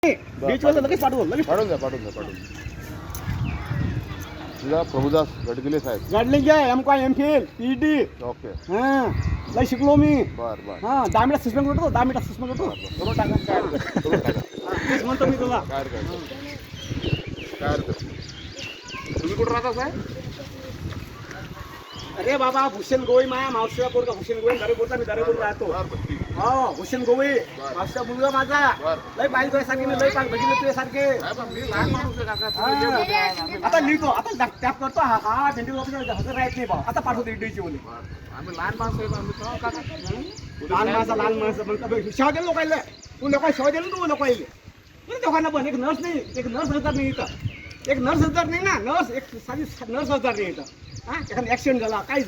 बीचवर लगेच पाठवू लगेच पाठवून द्या तुझा प्रभुदास गडगिले साहेब गाडलिंग आहे एम काय एम फिल पीडी ओके हां लय शिकलो मी बर बर हां 10 मिनिट सस्पेंड करतो 10 मिनिट सस्पेंड करतो करून टाका तेच म्हणतो मी तुला काय तुम्ही कुठं राहता साहेब अरे बाबा भूषण गोई माया मावशीचा पोरगा भूषण गोई दरेपूरचा मी दरेपूर राहतो हो भूषण गोई मावशीचा मुलगा माझा लय पाहिजे तुझ्यासारखे मी लय पाहिजे बघितलं तुझ्यासारखे मी लहान माणूस आहे काका आता लिहितो आता टॅप करतो हा हा भेंडी हजर राहत नाही बा आता पाठवतो इडलीची बोली आम्ही लहान माणसं आहे आम्ही काका लहान माणसं मग शेवा दिलं लोकायला तू लोकांना शेवा दिलं तू लोकायले लोकांना पण एक नर्स नाही एक नर्स हजार नाही इथं एक नर्स हजार नाही ना नर्स एक साधी नर्स हजार नाही इथं हा एखादा ऍक्सिडेंट झाला काय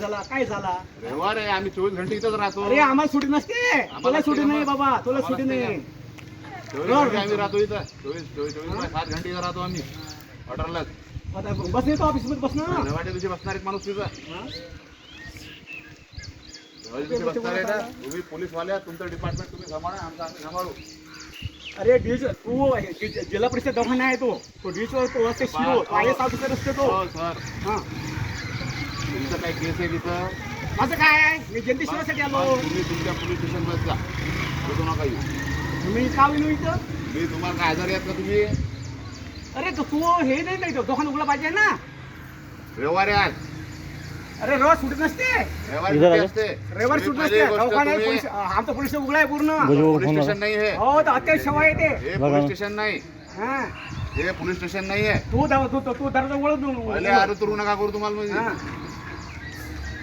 झाला रविवार आहे आम्ही 24 घंटे इथंच राहतो अरे आम्हाला सुट्टी नसते तुला सुट्टी नाही बाबा तुला सुट्टी नाही 24 घंटे आम्ही राहतो इथं 24 7 घंटे इथं राहतो आम्ही ऑर्डरलाच आता बस येतो ऑफिस मध्ये बस ना रविवारच्या दिवशी बसणार एक माणूस तिथं रविवारच्या दिवशी बसणार आहे ना तुम्ही पोलीसवाल्या तुमचं डिपार्टमेंट तुम्ही सांभाळा आमचं आम्ही सांभाळू अरे डीच तू जिल्हा परिषद दवाखाना आहे तो डीचवर तो असते शिरो IAS ऑफिसर असते तो हो सर हा तुमचं काय केस आहे तिथं माझं काय आहे मी जयंती शिवासाठी आलो तुम्ही तुमच्या पोलीस स्टेशन मध्ये जा भेटू नका येऊ मी का येऊ इथं मी तुम्हाला काय आजारी आहेत का तुम्ही अरे तू हे नाही दुकान उघडलं पाहिजे ना रविवार आहे आज अरे रोज सुट्टी नसते रविवारी सुट्टी असते रविवार सुट्टी नसते दवाखाना आहे पोलीस आमचं पोलीस उघडा आहे पूर्ण पोलीस स्टेशन नाही आहे हो तर अत्याच सेवा आहे ते हे पोलीस स्टेशन नाही हा हे पोलीस स्टेशन नाही आहे तू दरवाजा उघडत पहिले अरे तुरू नका करू तुम्हाला म्हणजे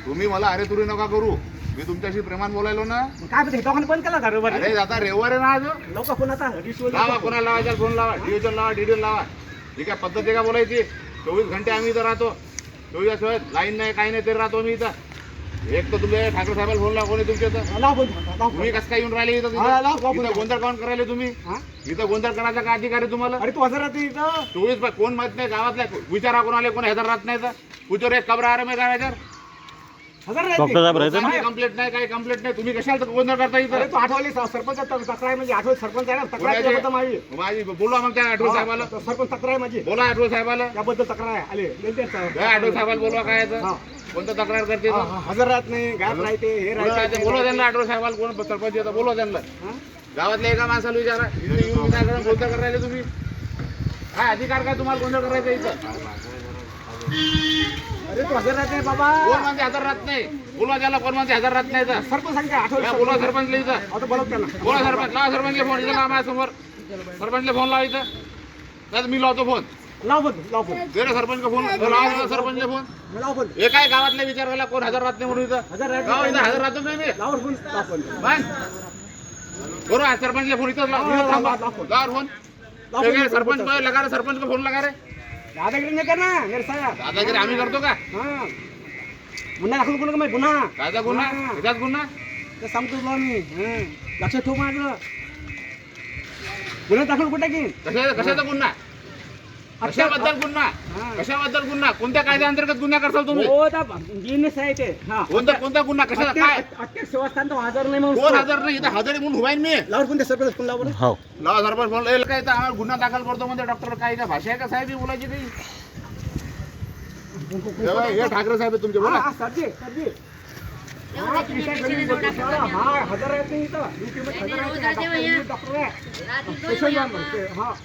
तुम्ही मला अरे तुरू नका करू मी तुमच्याशी प्रेमान बोलायलो ना काय म्हणते दवाखाना बंद केला का रविवारी अरे आता रविवार आहे ना आज लोक कोण आता लावा कोणाला लावायचा फोन लावा डिव्हिजन लावा डिटेल लावा ही काय पद्धत आहे का बोलायची 24 घंटे आम्ही इथं राहतो 24 शिवाय लाईन नाही काही नाही तरी राहतो मी इथं एक तर तुमच्या ठाकरे साहेबाला फोन लावा कोणी तुमच्या इथं तुम्ही कसं काय येऊन राहिले इथं गोंधळ काऊन करायले तुम्ही इथं गोंधळ करायचा काय अधिकार आहे तुम्हाला अरे तू हजर राहते इथं 24 कोण माहित नाही गावातल्या विचारा कोण आले कोण हजर राहत नाही तर विचार एक कबरा आराम आहे गावाच्या हजर राहते कंप्लेंट नाही काही कंप्लेंट नाही तुम्ही कशाला गोंधळ करता इथं तू आठवले सरपंच तक्रार म्हणजे आठवले सरपंच आहे ना तक्रार माझी बोलवा मग त्या आठवले साहेबाला सरपंच तक्रार आहे माझी बोला आठवले साहेबाला त्याबद्दल तक्रार आहे आले आठवले साहेबाला बोलवा काय कोणतं तक्रार करते हजर राहत नाही गावात राहते हे राहते बोलवा त्यांना आठवले साहेबाला कोण सरपंच येतं बोलवा त्यांना गावातल्या एका माणसाला विचारा इथे येऊन विचार गोंधळ करायला तुम्ही काय अधिकार काय तुम्हाला गोंधळ करायचा इथं अरे तू हजर राहत नाही बाबा कोण म्हणते हजर राहत नाही बोलवा त्याला कोण म्हणते हजर राहत नाही तर सरपंच सांगते आठवले बोलवा सरपंचला इथं आता बोलव त्याला बोला सरपंच लावा सरपंचला फोन इथं लावा माझ्यासमोर सरपंचला फोन लावा इथं नाही मी लावतो फोन लाव फोन दे ना सरपंच फोन लावा सरपंचला फोन लाव फोन हे काय गावातल्या विचारायला कोण हजर राहत नाही म्हणून इथं हजर राहत गाव इथं हजर राहतो नाही मी लाव फोन बरोबर सरपंचला फोन इथं लावा फोन सरपंच लगा रे सरपंच को फोन लगा रे दादागिरी नाही करणार मेरे साहेब दादागिरी आम्ही करतो का हां गुन्हा दाखल करू का मी गुन्हा कायचा गुन्हा कशात गुन्हा ते सांगतो तुला मी लक्षात ठेव माझं गुन्हा दाखल कुठे की कशाचा गुन्हा कशाबद्दल गुन्हा कोणत्या कायद्याअंतर्गत गुन्हा करसाल तुम्ही हो जीएनएस आहे ते कोणता गुन्हा कशाचा काय अटक सेवास्थान तो हजर नाही म्हणून कोण हजर नाही इथं हजर म्हणून उभा आहे मी लावर कोणत्या सरपंच फोन लावर हो लावा सरपंच फोन काय तर आम्हाला गुन्हा दाखल करतो म्हणजे डॉक्टर काय का भाषा आहे का साहेब बोलायची काही हे ठाकरे साहेब तुमचे बोला सरजी हजर आहेत नाही इथं डॉक्टर आहे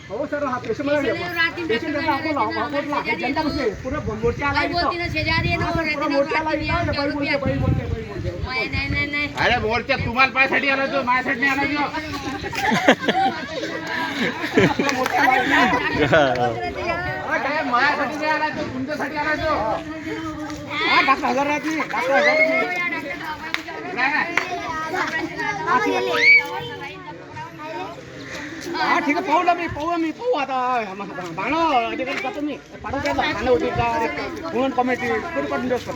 हो सर हा पेशंट जनता बसले पुढे मोर्चा आला अरे मोर्चा तुम्हाला पायासाठी आला तो माझ्यासाठी नाही आला काय माझ्यासाठी नाही आला तो तुमच्यासाठी आला तो डॉक्टर हजर राहत नाही हा ठीक आहे पाहू आता बाणं अधिकारी जातो मी पाठवतो बाणं होती का म्हणून कमिटी कधी पाठवून देतो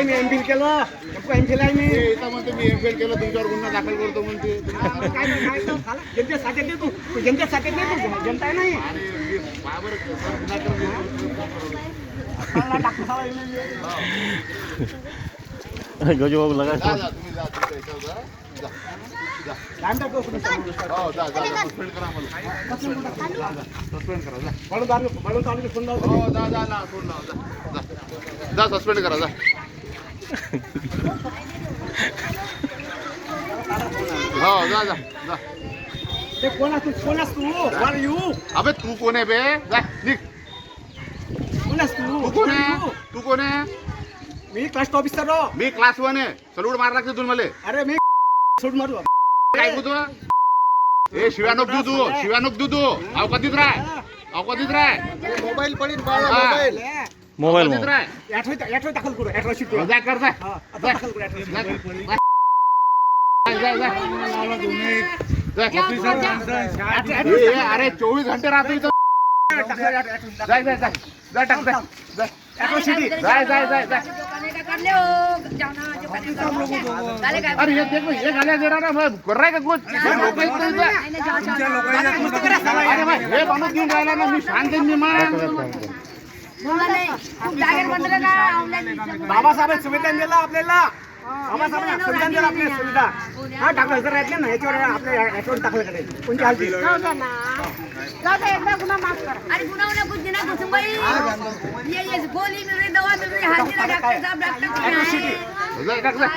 मी एमफिल केलं एमफिल आहे मी म्हणते मी एमफिल केलं तुमच्यावर गुन्हा दाखल करतो म्हणते काय जनतेसाठी तू जनतेसाठी नाही तू जनता आहे नाही बरं सर गुन्हा करतो. मला डॉक्टर साहेब गजो लगा जा जा तुम्ही जा तुमच्या ह्याच्यावर जा. जा जा काय टाकतो तुम्ही हो जा जा सस्पेंड करा मला सस्पेंड करा जा म्हणून चालू फोन लावतो हो जा जा ना सोड ना जा जा सस्पेंड करा जा हो जा जा जा ते कोण असतो वर यू अबे तू कोण आहे बे जा निघ कोण असतो तू कोण आहे तू कोण आहे मी क्लास ऑफिसर रो मी क्लास 1 आहे सलूट मार लागते तुम्ही मला अरे मी सोड मारू काय तू ए शिवानक दू तू अवकातीत राह मोबाईल पडीन हा. मोबाईल अवकातीत राह ॲटो दाखल करू ॲटो शिकतो जा कर जा हा आता दाखल करू ॲटो अरे 24 घंटे राहतो इथं जाय जाय जाय जाय टाक जाय जाय ॲटो सिटी जाय जाय जाय जाय अरे ये देख ये गाल्या दे रहा ना मैं कर रहा है का कुछ लोक अरे भाई हे माणूस घेऊन राहिला ना मी शांत मी मान बाबासाहेब संविधान दिलं आपल्याला बाबासाहेब संविधान दिलं आपल्याला सुविधा हा टाकलं जर राहिलं ना याच्यावर आपल्या याच्यावर टाकलं करायचं कोणती हालती अरे गुना उन्हें कुछ देना कुछ भाई ये गोली मिल रही दवा मिल रही हाथ दिला डॉक्टर साहब डॉक्टर जाय टाक जाय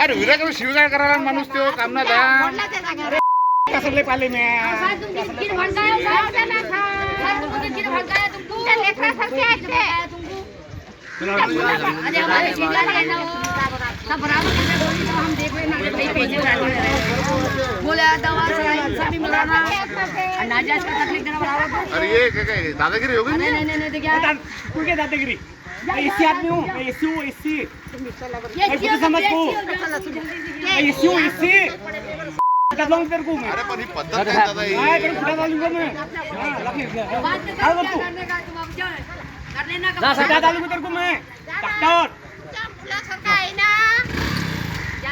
अरे विराट शिवगाळ करायला माणूस तो काम ना दा कसले पाले मी तुमकी किन भड़काया तुमको किन भड़काया तुमको लेखा सबसे अच्छे तुमको अरे हमारे सीधा लेना सब बराबर से गोली तो हम देख रहे ना पैसे बोले दवा सभी मिलाना नाजायज का तकलीफ देना बराबर अरे ये क्या दादागिरी हो गई नहीं नहीं नहीं क्या तू क्या दादागिरी मैं एसी आदमी हूँ मैं एसी हूँ एसी ये कुछ समझ को मैं एसी हूँ एसी क्या लूँ तेरे को मैं अरे पण ही पद्धत नाही दादा ही मैं तेरे को खुदा डालूंगा मैं बात हाँ करने तू का तुम अब जाओ कर लेना जा सजा डालूंगा तेरे को मैं डॉक्टर जा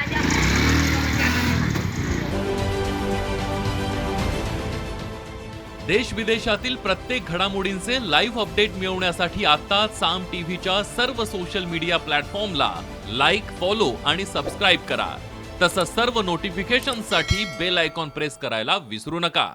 जा देश विदेशातील प्रत्येक घडामोडींचे लाईव्ह अपडेट मिळवण्यासाठी आता साम टीव्हीच्या सर्व सोशल मीडिया प्लॅटफॉर्मला लाईक, फॉलो आणि सबस्क्राईब करा. तसंच सर्व नोटिफिकेशनसाठी बेल आयकॉन प्रेस करायला विसरू नका.